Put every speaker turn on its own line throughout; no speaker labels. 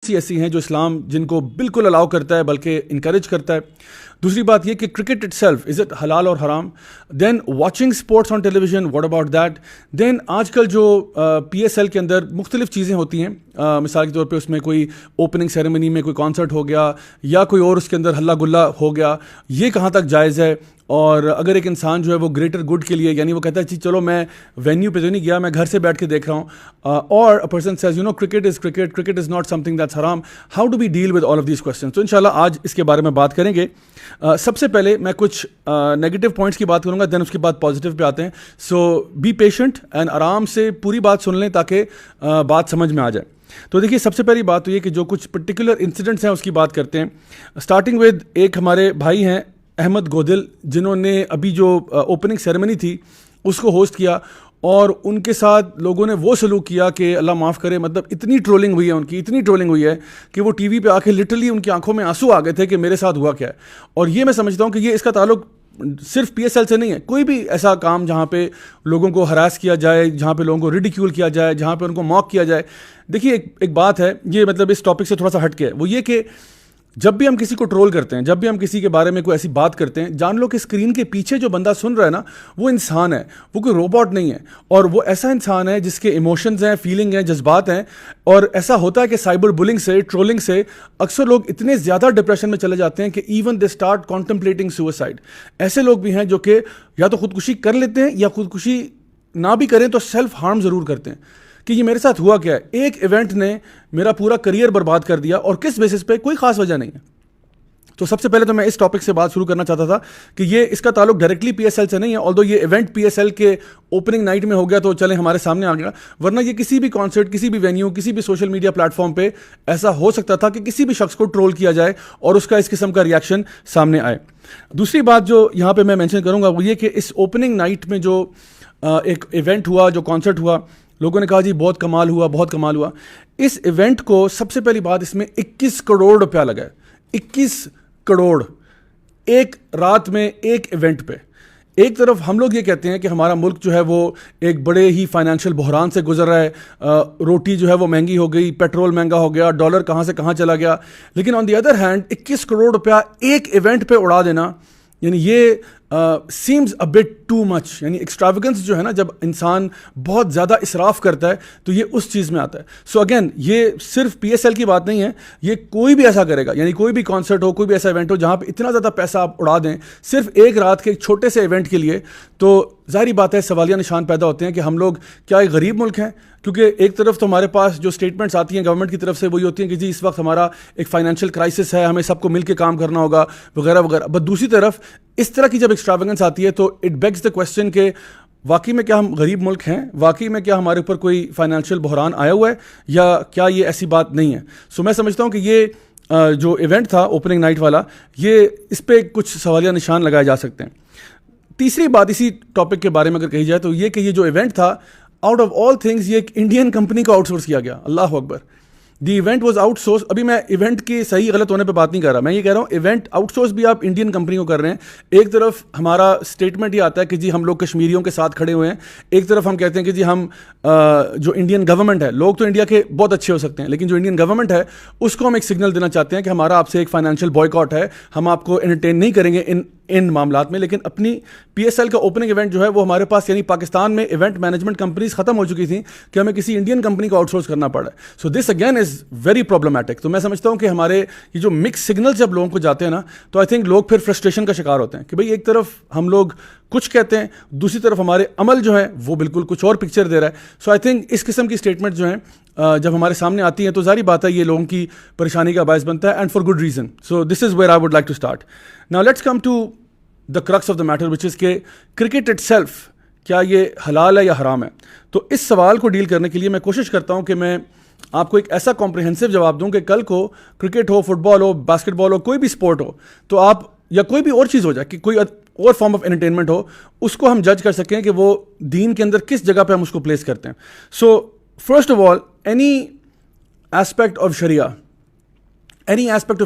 سی ایسی ہیں جو اسلام جن کو بالکل الاؤ کرتا ہے بلکہ انکریج کرتا ہے. دوسری بات یہ کہ cricket itself is it حلال اور حرام. Then watching sports on television, what about that. Then آج کل جو پی ایس ایل کے اندر مختلف چیزیں ہوتی ہیں, مثال کے طور پہ اس میں کوئی اوپننگ سیریمنی میں کوئی کانسرٹ ہو گیا یا کوئی اور اس کے اندر ہلا گلا ہو گیا, یہ کہاں تک جائز ہے. اور اگر ایک انسان جو ہے وہ گریٹر گڈ کے لیے, یعنی وہ کہتا ہے جی چلو میں وینیو پہ تو نہیں گیا, میں گھر سے بیٹھ کے دیکھ رہا ہوں, اور person says cricket is cricket, cricket is not something that's حرام. How do we deal with all of these questions. تو انشاءاللہ آج اس کے بارے میں بات کریں گے. سب سے پہلے میں کچھ نیگیٹو پوائنٹس کی بات کروں گا, دین اس کے بعد پازیٹیو پہ آتے ہیں. سو بی پیشنٹ اینڈ آرام سے پوری بات سن لیں تاکہ بات سمجھ میں آ جائے. تو دیکھیے سب سے پہلی بات تو یہ کہ جو کچھ پرٹیکولر انسیڈنٹس ہیں اس کی بات کرتے ہیں. اسٹارٹنگ ود ایک ہمارے بھائی ہیں احمد گودل, جنہوں نے ابھی جو اوپننگ سیریمنی تھی اس کو ہوسٹ کیا, اور ان کے ساتھ لوگوں نے وہ سلوک کیا کہ اللہ معاف کرے, مطلب اتنی ٹرولنگ ہوئی ہے ان کی, اتنی ٹرولنگ ہوئی ہے کہ وہ ٹی وی پہ آ کے لٹرلی ان کی آنکھوں میں آنسو آ گئے تھے کہ میرے ساتھ ہوا کیا ہے. اور یہ میں سمجھتا ہوں کہ یہ اس کا تعلق صرف پی ایس ایل سے نہیں ہے. کوئی بھی ایسا کام جہاں پہ لوگوں کو ہراس کیا جائے, جہاں پہ لوگوں کو ریڈیکیول کیا جائے, جہاں پہ ان کو موک کیا جائے. دیکھیے ایک بات ہے, یہ مطلب اس ٹاپک سے تھوڑا سا ہٹ کے ہے, وہ یہ کہ جب بھی ہم کسی کو ٹرول کرتے ہیں, جب بھی ہم کسی کے بارے میں کوئی ایسی بات کرتے ہیں, جان لو کہ اسکرین کے پیچھے جو بندہ سن رہا ہے نا, وہ انسان ہے, وہ کوئی روبوٹ نہیں ہے. اور وہ ایسا انسان ہے جس کے ایموشنز ہیں, فیلنگ ہیں, جذبات ہیں. اور ایسا ہوتا ہے کہ سائبر بلنگ سے, ٹرولنگ سے اکثر لوگ اتنے زیادہ ڈپریشن میں چلے جاتے ہیں کہ even they start contemplating suicide. ایسے لوگ بھی ہیں جو کہ یا تو خودکشی کر لیتے ہیں یا خودکشی نہ بھی کریں تو سیلف ہارم ضرور کرتے ہیں کہ یہ میرے ساتھ ہوا کیا ہے, ایک ایونٹ نے میرا پورا کریئر برباد کر دیا, اور کس بیسس پہ, کوئی خاص وجہ نہیں ہے. تو سب سے پہلے تو میں اس ٹاپک سے بات شروع کرنا چاہتا تھا کہ یہ اس کا تعلق ڈائریکٹلی پی ایس ایل سے نہیں ہے, آلدو یہ ایونٹ پی ایس ایل کے اوپننگ نائٹ میں ہو گیا تو چلیں ہمارے سامنے آ گیا, ورنہ یہ کسی بھی کانسرٹ, کسی بھی وینیو, کسی بھی سوشل میڈیا پلیٹ فارم پہ ایسا ہو سکتا تھا کہ کسی بھی شخص کو ٹرول کیا جائے اور اس کا اس قسم کا ریاکشن سامنے آئے. دوسری بات جو یہاں پہ میں مینشن کروں گا وہ یہ کہ اس اوپننگ نائٹ میں جو ایک ایونٹ ہوا, جو کانسرٹ ہوا, لوگوں نے کہا جی بہت کمال ہوا, بہت کمال ہوا. اس ایونٹ کو سب سے پہلی بات, اس میں 21 کروڑ روپیہ لگا ہے. 21 کروڑ ایک رات میں ایک ایونٹ پہ. ایک طرف ہم لوگ یہ کہتے ہیں کہ ہمارا ملک جو ہے وہ ایک بڑے ہی فائنینشیل بحران سے گزر رہا ہے, روٹی جو ہے وہ مہنگی ہو گئی, پیٹرول مہنگا ہو گیا, ڈالر کہاں سے کہاں چلا گیا. لیکن آن دی ادر ہینڈ 21 کروڑ روپیہ ایک ایونٹ پہ اڑا دینا, یعنی یہ seems a but too much. یعنی ایکسٹراویگنس جو ہے نا, جب انسان بہت زیادہ اسراف کرتا ہے تو یہ اس چیز میں آتا ہے. سو اگین یہ صرف پی ایس ایل کی بات نہیں ہے, یہ کوئی بھی ایسا کرے گا, یعنی کوئی بھی کانسرٹ ہو, کوئی بھی ایسا ایونٹ ہو جہاں پہ اتنا زیادہ پیسہ آپ اڑا دیں صرف ایک رات کے ایک چھوٹے سے ایونٹ کے لیے, تو ظاہری بات ہے سوالیہ نشان پیدا ہوتے ہیں کہ ہم لوگ کیا ایک غریب ملک ہیں. کیونکہ ایک طرف تو ہمارے پاس جو اسٹیٹمنٹس آتی ہیں گورنمنٹ کی طرف سے وہی ہوتی ہیں کہ جی اس وقت ہمارا ایک فائنینشیل کرائسس ہے, ہمیں سب کو مل کے کام کرنا ہوگا وغیرہ وغیرہ. بٹ دوسری طرف اس طرح کی جب ایکسٹراویگنس آتی ہے تو اٹ بیگز دا کوسچن کہ واقعی میں کیا ہم غریب ملک ہیں, واقعی میں کیا ہمارے اوپر کوئی فائنینشیل بحران آیا ہوا ہے, یا کیا یہ ایسی بات نہیں ہے. سو میں سمجھتا ہوں کہ یہ جو ایونٹ تھا اوپننگ نائٹ والا, یہ اس پہ کچھ سوالیہ نشان لگائے جا سکتے ہیں. تیسری بات اسی ٹاپک کے بارے میں اگر کہی جائے تو یہ کہ یہ جو ایونٹ تھا, آؤٹ آف آل تھنگز یہ ایک انڈین کمپنی کو آؤٹ سورس کیا گیا. اللہ اکبر. The event was outsource. ابھی میں ایونٹ کی صحیح غلط ہونے پہ بات نہیں کر رہا, میں یہ کہہ رہا ہوں ایونٹ آؤٹ سورس بھی آپ انڈین کمپنی کو کر رہے ہیں. ایک طرف ہمارا اسٹیٹمنٹ یہ آتا ہے کہ جی ہم لوگ کشمیریوں کے ساتھ کھڑے ہوئے ہیں, ایک طرف ہم کہتے ہیں کہ جی ہم جو انڈین گورنمنٹ ہے, لوگ تو انڈیا کے بہت اچھے ہو سکتے ہیں لیکن جو انڈین گورنمنٹ ہے اس کو ہم ایک سگنل دینا چاہتے ہیں کہ ہمارا آپ سے ایک فائنینشیل بوائیکاٹ ہے, ہم آپ کو انٹرٹین نہیں کریں گے ان معاملات میں. لیکن اپنی پی ایس ایل کا اوپننگ ایونٹ جو ہے وہ ہمارے پاس, یعنی پاکستان میں ایونٹ مینجمنٹ کمپنیز ختم ہو چکی تھیں کہ ہمیں کسی انڈین کمپنی کو آؤٹ سورس کرنا پڑا ہے. So this again is very problematic. تو میں سمجھتا ہوں کہ ہمارے یہ جو مکس سگنل جب لوگوں کو جاتے ہیں نا, تو آئی تھنک لوگ پھر فرسٹریشن کا شکار ہوتے ہیں کہ بھئی ایک طرف ہم لوگ کچھ کہتے ہیں, دوسری طرف ہمارے عمل جو ہے وہ بالکل کچھ اور پکچر دے رہا ہے. سو آئی تھنک اس قسم کی اسٹیٹمنٹ جو ہیں جب ہمارے سامنے آتی ہیں تو ظاہری بات ہے یہ لوگوں کی پریشانی کا باعث بنتا ہے, and for good reason. So this is where I would like to start. Now let's come to the crux of the matter which is کہ کرکٹ itself کیا یہ حلال ہے یا حرام ہے. تو اس سوال کو ڈیل کرنے کے لیے میں کوشش کرتا ہوں کہ میں آپ کو ایک ایسا کمپریہنسو جواب دوں کہ کل کو کرکٹ ہو, فٹ بال ہو, باسکٹ بال ہو, کوئی بھی اسپورٹ ہو, تو آپ یا کوئی بھی اور چیز ہو جائے کہ کوئی اور فارم آف انٹرٹینمنٹ ہو, اس کو ہم جج کر سکیں کہ وہ دین کے اندر کس جگہ پہ ہم اس کو پلیس کرتے ہیں. So first of all any aspect of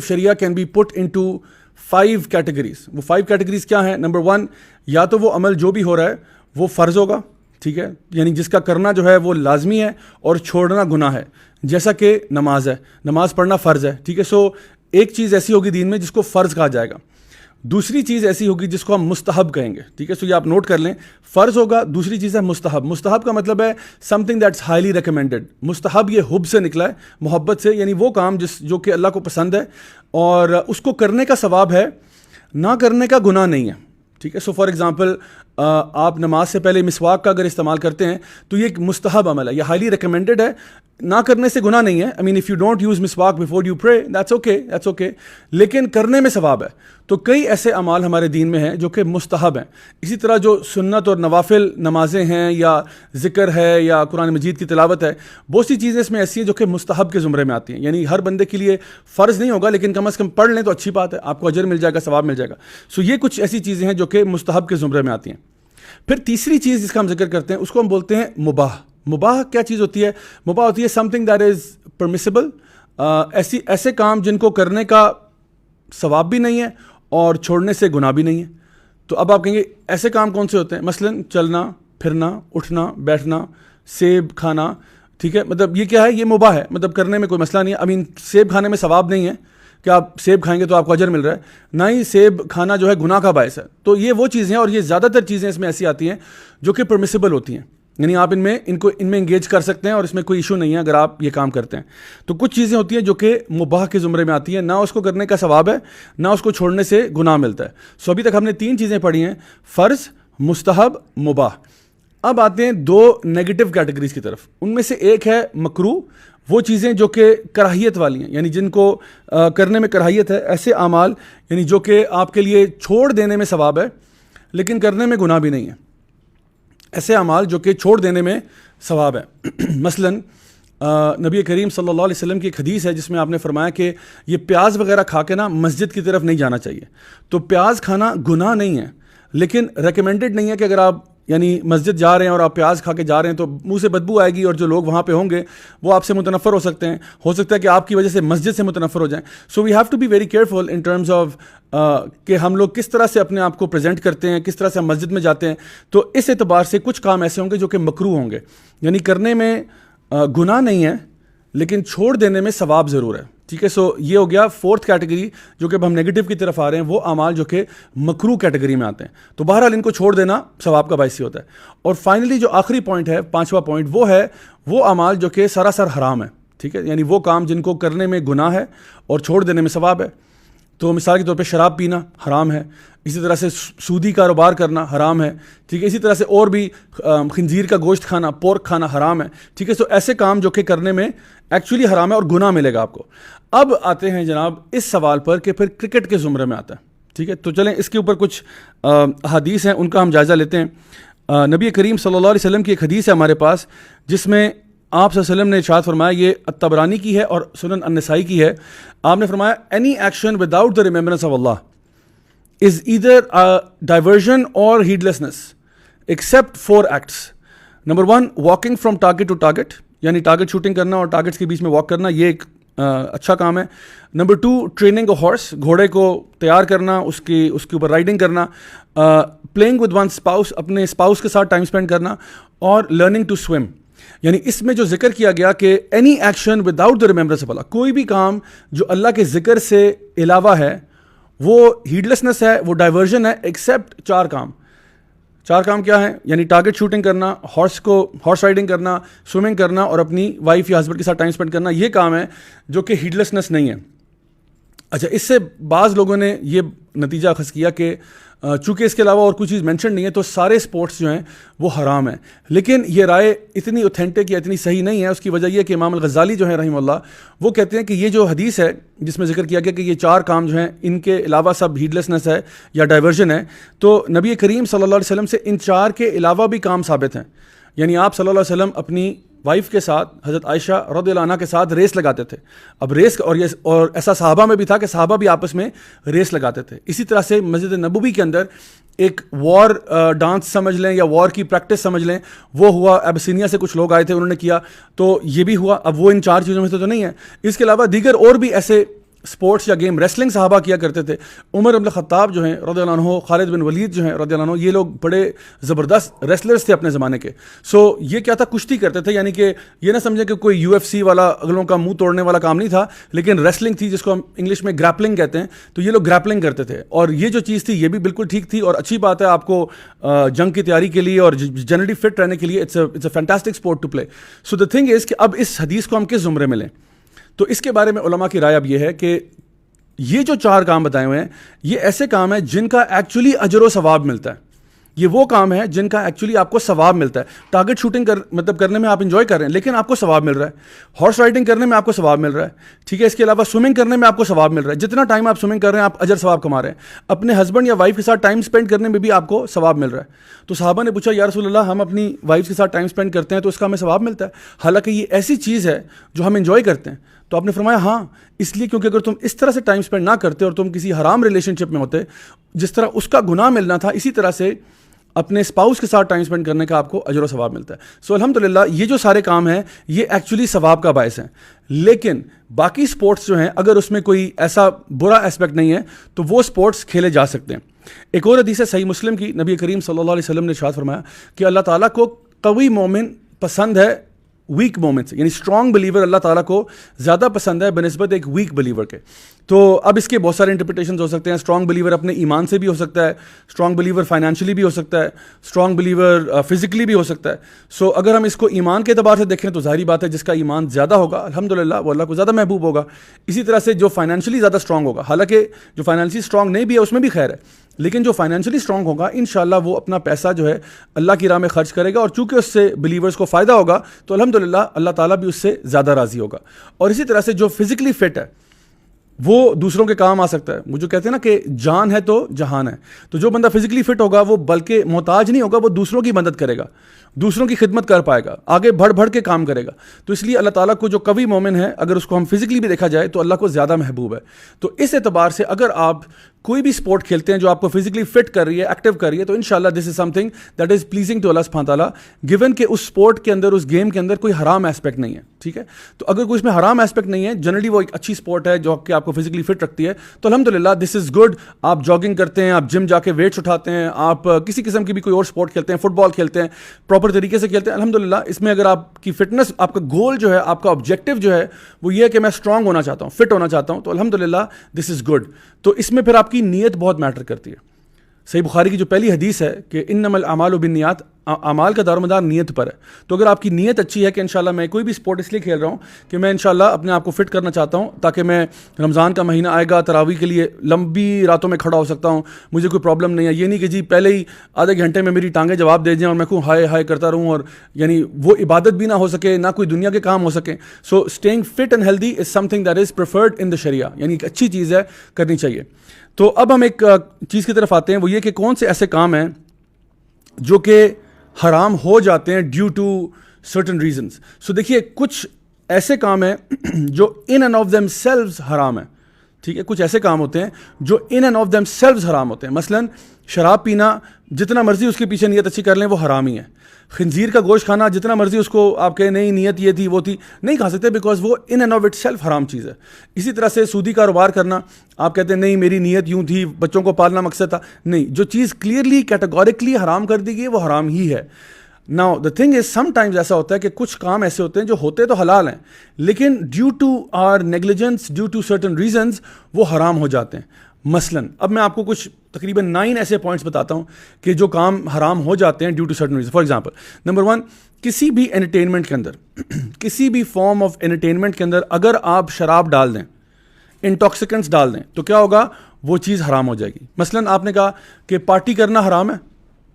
شریعہ can be put into 5 categories. وہ 5 کیٹیگریز کیا ہیں؟ نمبر 1, یا تو وہ عمل جو بھی ہو رہا ہے وہ فرض ہوگا, ٹھیک ہے, یعنی جس کا کرنا جو ہے وہ لازمی ہے اور چھوڑنا گناہ ہے, جیسا کہ نماز ہے, نماز پڑھنا فرض ہے. ٹھیک ہے, سو ایک چیز ایسی ہوگی دین میں جس کو فرض کہا جائے گا, دوسری چیز ایسی ہوگی جس کو ہم مستحب کہیں گے. ٹھیک ہے, سو یہ آپ نوٹ کر لیں, فرض ہوگا, دوسری چیز ہے مستحب. مستحب کا مطلب ہے some thing that's highly recommended. مستحب یہ حب سے نکلا ہے, محبت سے, یعنی وہ کام جو کہ اللہ کو پسند ہے اور اس کو کرنے کا ثواب ہے, نہ کرنے کا گناہ نہیں ہے. ٹھیک ہے, سو فار ایگزامپل آپ نماز سے پہلے مسواک کا اگر استعمال کرتے ہیں تو یہ ایک مستحب عمل ہے, یہ ہائیلی ریکمینڈیڈ ہے, نہ کرنے سے گناہ نہیں ہے. آئی mean if you don't use مسواک before you pray that's okay, لیکن کرنے میں ثواب ہے. تو کئی ایسے اعمال ہمارے دین میں ہیں جو کہ مستحب ہیں. اسی طرح جو سنت اور نوافل نمازیں ہیں یا ذکر ہے یا قرآن مجید کی تلاوت ہے, بہت سی چیزیں اس میں ایسی ہیں جو کہ مستحب کے زمرے میں آتی ہیں. یعنی ہر بندے کے لیے فرض نہیں ہوگا, لیکن کم از کم پڑھ لیں تو اچھی بات ہے, آپ کو اجر مل جائے گا, ثواب مل جائے گا. سو یہ کچھ ایسی چیزیں ہیں جو کہ مستحب کے زمرے میں آتی ہیں. پھر تیسری چیز جس کا ہم ذکر کرتے ہیں اس کو ہم بولتے ہیں مباح. مباح کیا چیز ہوتی ہے؟ مباح ہوتی ہے some thing that is permissible, ایسے کام جن کو کرنے کا ثواب بھی نہیں ہے اور چھوڑنے سے گناہ بھی نہیں ہے. تو اب آپ کہیں گے ایسے کام کون سے ہوتے ہیں؟ مثلاً چلنا پھرنا, اٹھنا بیٹھنا, سیب کھانا. ٹھیک ہے, مطلب یہ کیا ہے؟ یہ مباح ہے, مطلب کرنے میں کوئی مسئلہ نہیں ہے. I mean سیب کھانے میں ثواب نہیں ہے کہ آپ سیب کھائیں گے تو آپ کو اجر مل رہا ہے, نہ ہی سیب کھانا جو ہے گناہ کا باعث ہے. تو یہ وہ چیزیں ہیں, اور یہ زیادہ تر چیزیں اس میں ایسی آتی ہیں جو کہ پرمیسیبل ہوتی ہیں, یعنی آپ ان میں انگیج کر سکتے ہیں اور اس میں کوئی ایشو نہیں ہے اگر آپ یہ کام کرتے ہیں. تو کچھ چیزیں ہوتی ہیں جو کہ مباح کے زمرے میں آتی ہیں, نہ اس کو کرنے کا ثواب ہے نہ اس کو چھوڑنے سے گناہ ملتا ہے. سو ابھی تک ہم نے 3 چیزیں پڑھی ہیں, فرض, مستحب, مباح. اب آتے ہیں 2 نیگیٹو کیٹیگریز کی طرف. ان میں سے ایک ہے مکروہ, وہ چیزیں جو کہ کراہیت والی ہیں, یعنی جن کو کرنے میں کراہیت ہے. ایسے اعمال یعنی جو کہ آپ کے لیے چھوڑ دینے میں ثواب ہے لیکن کرنے میں گناہ بھی نہیں ہے. ایسے اعمال جو کہ چھوڑ دینے میں ثواب ہے. مثلاً نبی کریم صلی اللہ علیہ وسلم کی ایک حدیث ہے جس میں آپ نے فرمایا کہ یہ پیاز وغیرہ کھا کے نا مسجد کی طرف نہیں جانا چاہیے. تو پیاز کھانا گناہ نہیں ہے, لیکن ریکمینڈڈ نہیں ہے کہ اگر آپ یعنی مسجد جا رہے ہیں اور آپ پیاز کھا کے جا رہے ہیں تو منہ سے بدبو آئے گی اور جو لوگ وہاں پہ ہوں گے وہ آپ سے متنفر ہو سکتے ہیں, ہو سکتا ہے کہ آپ کی وجہ سے مسجد سے متنفر ہو جائیں. So we have to be very careful in terms of کہ ہم لوگ کس طرح سے اپنے آپ کو پریزنٹ کرتے ہیں, کس طرح سے ہم مسجد میں جاتے ہیں. تو اس اعتبار سے کچھ کام ایسے ہوں گے جو کہ مکروہ ہوں گے, یعنی کرنے میں گناہ نہیں ہے لیکن چھوڑ دینے میں ثواب ضرور ہے. ٹھیک ہے, سو یہ ہو گیا 4تھ کیٹیگری جو کہ اب ہم نیگیٹو کی طرف آ رہے ہیں, وہ اعمال جو کہ مکروہ کیٹیگری میں آتے ہیں. تو بہرحال ان کو چھوڑ دینا ثواب کا باعث ہی ہوتا ہے. اور فائنلی جو آخری پوائنٹ ہے, 5واں پوائنٹ, وہ ہے وہ اعمال جو کہ سراسر حرام ہے. ٹھیک ہے, یعنی وہ کام جن کو کرنے میں گناہ ہے اور چھوڑ دینے میں ثواب ہے. تو مثال کے طور پہ شراب پینا حرام ہے, اسی طرح سے سودی کاروبار کرنا حرام ہے. ٹھیک ہے, اسی طرح سے اور بھی خنزیر کا گوشت کھانا, پورک کھانا حرام ہے. ٹھیک ہے, سو ایسے کام جو کہ کرنے میں ایکچولی حرام ہے اور گناہ ملے گا آپ کو. اب آتے ہیں جناب اس سوال پر کہ پھر کرکٹ کے زمرے میں آتا ہے. ٹھیک ہے, تو چلیں اس کے اوپر کچھ احادیث ہیں, ان کا ہم جائزہ لیتے ہیں. نبی کریم صلی اللہ علیہ وسلم کی ایک حدیث ہے ہمارے پاس جس میں آپ صلی اللہ علیہ وسلم نے ارشاد فرمایا, یہ الطبرانی کی ہے اور سنن النسائی کی ہے. آپ نے فرمایا any action without the remembrance of Allah is either a diversion or heedlessness except 4 acts. Number 1, walking from target to target, یعنی ٹارگٹ شوٹنگ کرنا اور ٹارگٹس کے بیچ میں واک کرنا, یہ ایک اچھا کام ہے. نمبر 2, ٹریننگ اے ہارس, گھوڑے کو تیار کرنا, اس کے اوپر رائڈنگ کرنا. پلینگ ود ون اسپاؤس, اپنے اسپاؤس کے ساتھ ٹائم اسپینڈ کرنا. اور لرننگ ٹو سوئم. یعنی اس میں جو ذکر کیا گیا کہ any action without the remembrance of اللہ, کوئی بھی کام جو اللہ کے ذکر سے علاوہ ہے وہ ہیڈلیسنس ہے, وہ ڈائیورژن ہے, ایکسیپٹ 4 کام. 4 کام کیا ہیں؟ یعنی ٹارگٹ شوٹنگ کرنا, ہارس رائڈنگ کرنا, سوئمنگ کرنا اور اپنی وائف یا ہسبینڈ کے ساتھ ٹائم اسپینڈ کرنا. یہ کام ہے جو کہ ہیڈلیسنس نہیں ہے. اچھا, اس سے بعض لوگوں نے یہ نتیجہ اخذ کیا کہ چونکہ اس کے علاوہ اور کوئی چیز مینشن نہیں ہے تو سارے سپورٹس جو ہیں وہ حرام ہیں. لیکن یہ رائے اتنی اوتھینٹک یا اتنی صحیح نہیں ہے. اس کی وجہ یہ کہ امام الغزالی جو ہیں رحمہ اللہ, وہ کہتے ہیں کہ یہ جو حدیث ہے جس میں ذکر کیا گیا کہ یہ 4 کام جو ہیں ان کے علاوہ سب ہیڈلیسنس ہے یا ڈائیورژن ہے, تو نبی کریم صلی اللہ علیہ وسلم سے ان 4 کے علاوہ بھی کام ثابت ہیں. یعنی آپ صلی اللہ علیہ وسلم اپنی وائف کے ساتھ, حضرت عائشہ رضی اللہ عنہ کے ساتھ ریس لگاتے تھے. اب ریس اور ایسا صحابہ میں بھی تھا کہ صحابہ بھی آپس میں ریس لگاتے تھے. اسی طرح سے مسجد نبوی کے اندر ایک وار ڈانس سمجھ لیں یا وار کی پریکٹس سمجھ لیں, وہ ہوا. ابسینیا سے کچھ لوگ آئے تھے, انہوں نے کیا, تو یہ بھی ہوا. اب وہ ان 4 چیزوں میں سے تو نہیں ہے. اس کے علاوہ دیگر اور بھی ایسے اسپورٹس یا گیم ریسلنگ صحابہ کیا کرتے تھے. عمر بن الخطاب جو ہیں رضی اللہ عنہ, خالد بن ولید جو ہیں رضی اللہ عنہ, یہ لوگ بڑے زبردست ریسلرز تھے اپنے زمانے کے. سو یہ کیا تھا, کشتی کرتے تھے, یعنی کہ یہ نہ سمجھیں کہ کوئی UFC والا اگلوں کا منہ توڑنے والا کام نہیں تھا, لیکن ریسلنگ تھی جس کو ہم انگلش میں گریپلنگ کہتے ہیں. تو یہ لوگ گریپلنگ کرتے تھے, اور یہ جو چیز تھی یہ بھی بالکل ٹھیک تھی اور اچھی بات ہے آپ کو جنگ کی تیاری کے لیے اور جنرلی فٹ رہنے کے لیے. It's a fantastic sport to play. So the thing is کہ اب اس حدیث کو ہم کس زمرے میں لیں, تو اس کے بارے میں علماء کی رائے اب یہ ہے کہ یہ جو 4 کام بتائے ہوئے ہیں یہ ایسے کام ہیں جن کا ایکچولی اجر و ثواب ملتا ہے. یہ وہ کام ہے جن کا ایکچولی آپ کو ثواب ملتا ہے. ٹارگٹ شوٹنگ مطلب کرنے میں آپ انجوائے کر رہے ہیں لیکن آپ کو ثواب مل رہا ہے. ہارس رائڈنگ کرنے میں آپ کو ثواب مل رہا ہے, ٹھیک ہے. اس کے علاوہ سوئمنگ کرنے میں آپ کو ثواب مل رہا ہے. جتنا ٹائم آپ سوئمنگ کر رہے ہیں آپ اجر ثواب کما رہے ہیں. اپنے ہسبینڈ یا وائف کے ساتھ ٹائم اسپینڈ کرنے میں بھی آپ کو ثواب مل رہا ہے. تو صحابہ نے پوچھا یا رسول اللہ ہم اپنی وائف کے ساتھ ٹائم اسپینڈ کرتے ہیں تو اس کا ہمیں ثواب ملتا ہے, حالانکہ یہ ایسی چیز ہے جو ہم انجوائے کرتے ہیں. تو آپ نے فرمایا ہاں, اس لیے کیونکہ اگر تم اس طرح سے ٹائم اسپینڈ نہ کرتے اور تم کسی حرام ریلیشن شپ میں ہوتے, جس طرح اس کا گناہ ملنا تھا اسی طرح سے اپنے اسپاؤس کے ساتھ ٹائم اسپینڈ کرنے کا آپ کو اجر و ثواب ملتا ہے. سو الحمدللہ یہ جو سارے کام ہیں یہ ایکچولی ثواب کا باعث ہیں. لیکن باقی سپورٹس جو ہیں اگر اس میں کوئی ایسا برا اسپیکٹ نہیں ہے تو وہ سپورٹس کھیلے جا سکتے ہیں. ایک اور حدیث ہے صحیح مسلم کی, نبی کریم صلی اللہ علیہ وسلم نے ارشاد فرمایا کہ اللہ تعالیٰ کو قوی مومن پسند ہے ویک مومن سے, یعنی اسٹرانگ بلیور اللہ تعالیٰ کو زیادہ پسند ہے بنسبت ایک ویک بلیور کے. تو اب اس کے بہت سارے انٹرپریٹیشنز ہو سکتے ہیں. اسٹرانگ بلیور اپنے ایمان سے بھی ہو سکتا ہے, اسٹرانگ بلیور فائنینشلی بھی ہو سکتا ہے, اسٹرانگ بلیور فزیکلی بھی ہو سکتا ہے. سو اگر ہم اس کو ایمان کے اعتبار سے دیکھیں تو ظاہری بات ہے جس کا ایمان زیادہ ہوگا الحمدللہ وہ اللہ کو زیادہ محبوب ہوگا. اسی طرح سے جو فائنینشلی زیادہ اسٹرانگ ہوگا, حالانکہ جو فائنینشلی اسٹرانگ نہیں بھی ہے اس میں بھی خیر ہے, لیکن جو فائنینشلی اسٹرانگ ہوگا انشاءاللہ وہ اپنا پیسہ جو ہے اللہ کی راہ میں خرچ کرے گا, اور چونکہ اس سے بلیورز کو فائدہ ہوگا تو الحمدللہ اللہ تعالیٰ بھی اس سے زیادہ راضی ہوگا. اور اسی طرح سے جو فزیکلی فٹ ہے وہ دوسروں کے کام آ سکتا ہے. وہ جو کہتے ہیں نا کہ جان ہے تو جہان ہے, تو جو بندہ فزیکلی فٹ ہوگا وہ بلکہ محتاج نہیں ہوگا, وہ دوسروں کی مدد کرے گا, دوسروں کی خدمت کر پائے گا, آگے بڑھ بڑھ کے کام کرے گا. تو اس لیے اللہ تعالیٰ کو جو قوی مومن ہے اگر اس کو ہم فزیکلی بھی دیکھا جائے تو اللہ کو زیادہ محبوب ہے. تو اس اعتبار سے اگر آپ کوئی بھی سپورٹ کھیلتے ہیں جو آپ کو فزیکلی فٹ کر رہی ہے, ایکٹیو کر رہی ہے, تو انشاءاللہ this is something that is pleasing to اللہ سبحانہ تعالیٰ, گیون کہ اس سپورٹ کے اندر, اس گیم کے اندر کوئی حرام ایسپیکٹ نہیں ہے, ٹھیک ہے. تو اگر کوئی اس میں حرام ایسپیکٹ نہیں ہے, جنرلی وہ ایک اچھی سپورٹ ہے جو کہ آپ کو فزیکلی فٹ رکھتی ہے, تو الحمدللہ دس از گڈ. آپ جاگنگ کرتے ہیں, آپ جم جا کے ویٹس اٹھاتے ہیں, آپ کسی قسم کی بھی کوئی اور سپورٹ کھیلتے ہیں, فٹ بال کھیلتے ہیں, پراپر طریقے سے کھیلتے ہیں, الحمدللہ اس میں اگر آپ کی فٹنس, آپ کا گول جو ہے, آپ کا آبجیکٹیو جو ہے وہ یہ ہے کہ میں اسٹرانگ ہونا چاہتا ہوں, فٹ ہونا چاہتا ہوں, تو الحمدللہ دس از گڈ. تو اس میں پھر آپ کی نیت بہت میٹر کرتی ہے. صحیح بخاری کی جو پہلی حدیث ہے کہ انما الاعمال بالنیات, اعمال کا دار و مدار نیت پر ہے. تو اگر آپ کی نیت اچھی ہے کہ انشاءاللہ میں کوئی بھی سپورٹ اس لیے کھیل رہا ہوں کہ میں انشاءاللہ اپنے آپ کو فٹ کرنا چاہتا ہوں تاکہ میں رمضان کا مہینہ آئے گا, تراویح کے لیے لمبی راتوں میں کھڑا ہو سکتا ہوں, مجھے کوئی پرابلم نہیں ہے. یہ نہیں کہ جی پہلے ہی آدھے گھنٹے میں میری ٹانگیں جواب دے جائیں اور میں کہوں ہائے ہائے کرتا رہوں, اور یعنی وہ عبادت بھی نہ ہو سکے, نہ کوئی دنیا کے کام ہو سکیں. So staying fit and healthy is something that is preferred in the شریعہ, یعنی ایک اچھی چیز ہے, کرنی چاہیے. تو اب ہم ایک چیز کی طرف آتے ہیں, وہ یہ کہ کون سے ایسے کام ہیں جو کہ حرام ہو جاتے ہیں ڈیو ٹو سرٹن ریزنس. سو دیکھیے کچھ ایسے کام ہیں جو ان اینڈ آف دیم سیلوز حرام ہیں, ٹھیک ہے. کچھ ایسے کام ہوتے ہیں جو ان اینڈ آف دیم سیلوز حرام ہوتے ہیں. مثلا شراب پینا, جتنا مرضی اس کے پیچھے نیت اچھی کر لیں وہ حرام ہی ہے. خنزیر کا گوشت کھانا, جتنا مرضی اس کو آپ کہیں نہیں نیت یہ تھی وہ تھی, نہیں کھا سکتے, بیکاز وہ ان اینڈ آف اٹ سیلف حرام چیز ہے. اسی طرح سے سودی کاروبار کرنا, آپ کہتے ہیں نہیں میری نیت یوں تھی, بچوں کو پالنا مقصد تھا, نہیں, جو چیز کلیئرلی کیٹیگوریکلی حرام کر دی گئی وہ حرام ہی ہے. Now the thing is some times ایسا ہوتا ہے کہ کچھ کام ایسے ہوتے ہیں جو ہوتے تو حلال ہیں لیکن due to our negligence, due to certain reasons وہ حرام ہو جاتے ہیں. مثلاً اب میں آپ کو کچھ تقریباً 9 ایسے پوائنٹس بتاتا ہوں کہ جو کام حرام ہو جاتے ہیں due to certain reason. For example, number 1, کسی بھی انٹرٹینمنٹ کے اندر, کسی بھی فارم آف انٹرٹینمنٹ کے اندر اگر آپ شراب ڈال دیں, انٹاکسیکنٹس ڈال دیں, تو کیا ہوگا, وہ چیز حرام ہو جائے گی. مثلاً آپ نے کہا کہ پارٹی کرنا حرام ہے,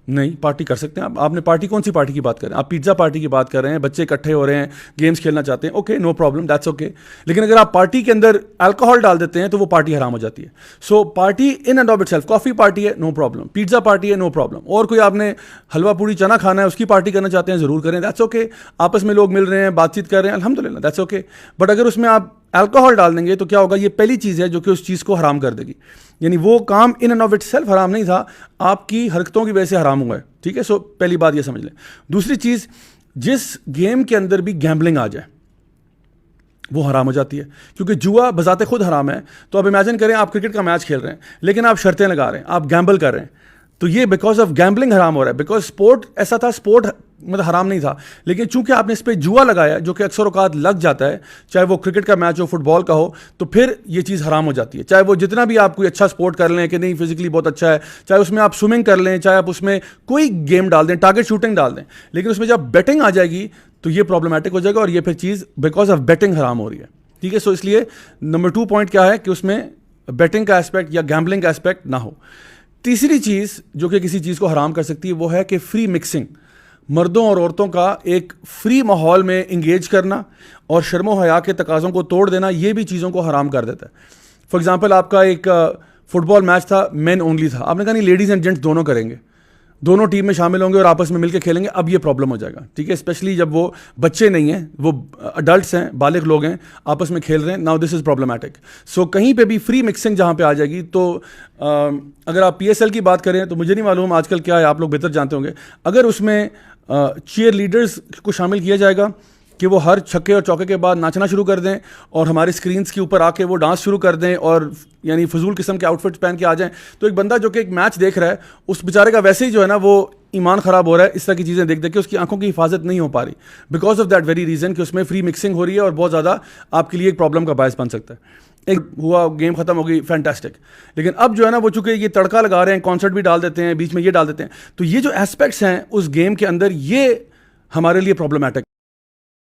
نہیں, پارٹی کر سکتے ہیں آپ نے پارٹی, کون سی پارٹی کی بات کر رہے ہیں آپ؟ پیزا پارٹی کی بات کر رہے ہیں, بچے اکٹھے ہو رہے ہیں, گیمز کھیلنا چاہتے ہیں, okay no problem, that's okay. لیکن اگر آپ پارٹی کے اندر الکوہول ڈال دیتے ہیں تو وہ پارٹی حرام ہو جاتی ہے. So party in and of itself, کافی پارٹی ہے نو پرابلم, پیزا پارٹی ہے نو پرابلم, اور کوئی آپ نے حلوہ پوڑی چنا کھانا ہے اس کی پارٹی کرنا چاہتے ہیں ضرور کریں, دیٹس اوکے. آپس میں لوگ مل رہے ہیں, بات چیت کر رہے ہیں, الحمدللہ دیٹس اوکے. بٹ اگر اس میں آپ الکوہول ڈال دیں گے تو کیا ہوگا, یہ پہلی چیز ہے جو کہ اس چیز کو حرام کر دے گی. یعنی وہ کام in and of itself حرام نہیں تھا, آپ کی حرکتوں کی وجہ سے حرام ہوا ہے, ٹھیک ہے. سو پہلی بات یہ سمجھ لیں. دوسری چیز, جس گیم کے اندر بھی گیمبلنگ آ جائے, وہ حرام ہو جاتی ہے. کیونکہ جوا بذات خود حرام ہے. تو اب امیجن کریں آپ کرکٹ کا میچ کھیل رہے ہیں لیکن آپ شرطیں لگا رہے ہیں, آپ گیمبل کر رہے ہیں, تو یہ بیکاز آف گیمبلنگ حرام ہو رہا ہے. بیکاز اسپورٹ ایسا تھا, اسپورٹ مطلب حرام نہیں تھا, لیکن چونکہ آپ نے اس پہ جوا لگایا جو کہ اکثر اوقات لگ جاتا ہے, چاہے وہ کرکٹ کا میچ ہو, فٹ بال کا ہو, تو پھر یہ چیز حرام ہو جاتی ہے. چاہے وہ جتنا بھی آپ کوئی اچھا سپورٹ کر لیں کہ نہیں فزیکلی بہت اچھا ہے, چاہے اس میں آپ سوئمنگ کر لیں, چاہے آپ اس میں کوئی گیم ڈال دیں, ٹارگیٹ شوٹنگ ڈال دیں, لیکن اس میں جب بیٹنگ آ جائے گی تو یہ پرابلمٹک ہو جائے گا, اور یہ پھر چیز بیکاز آف بیٹنگ حرام ہو رہی ہے. ٹھیک ہے, سو اس لیے نمبر 2 پوائنٹ کیا ہے کہ اس میں بیٹنگ کا اسپیکٹ یا گیمبلنگ کا اسپیکٹ نہ ہو. تیسری چیز جو کہ کسی چیز کو حرام کر سکتی ہے وہ ہے کہ فری مکسنگ, مردوں اور عورتوں کا ایک فری ماحول میں انگیج کرنا اور شرم و حیا کے تقاضوں کو توڑ دینا, یہ بھی چیزوں کو حرام کر دیتا ہے. فار ایگزامپل آپ کا ایک فٹ بال میچ تھا, مین اونلی تھا, آپ نے کہا نہیں لیڈیز اینڈ جینٹس دونوں کریں گے, دونوں ٹیم میں شامل ہوں گے اور آپس میں مل کے کھیلیں گے. اب یہ پرابلم ہو جائے گا. ٹھیک ہے, اسپیشلی جب وہ بچے نہیں ہیں, وہ اڈلٹس ہیں, بالغ لوگ ہیں, آپس میں کھیل رہے ہیں. Now this is problematic. سو کہیں پہ بھی فری مکسنگ جہاں پہ آ جائے گی, تو اگر آپ PSL کی بات کریں تو مجھے نہیں معلوم آج کل کیا ہے, آپ لوگ بہتر جانتے ہوں گے. اگر اس میں چیئر لیڈرز کو شامل کیا جائے گا کہ وہ ہر چھکے اور چوکے کے بعد ناچنا شروع کر دیں اور ہمارے اسکرینس کے اوپر آ کے وہ ڈانس شروع کر دیں اور یعنی فضول قسم کے آؤٹ فٹس پہن کے آ جائیں, تو ایک بندہ جو کہ ایک میچ دیکھ رہا ہے اس بیچارے کا ویسے ہی جو ہے نا وہ ایمان خراب ہو رہا ہے. اس طرح کی چیزیں دیکھ کے اس کی آنکھوں کی حفاظت نہیں ہو پا رہی because of that very reason کہ اس میں فری مکسنگ ہو رہی ہے اور بہت زیادہ آپ کے لیے ایک پرابلم کا باعث بن سکتا ہے. ایک ہوا گیم ختم ہو گئی, فینٹاسٹک, لیکن اب جو ہے نا وہ چونکہ یہ تڑکا لگا رہے ہیں, کانسرٹ بھی ڈال دیتے ہیں, بیچ میں یہ ڈال دیتے ہیں, تو یہ جو اسپیکٹس ہیں اس گیم کے اندر یہ ہمارے لیے پرابلمٹک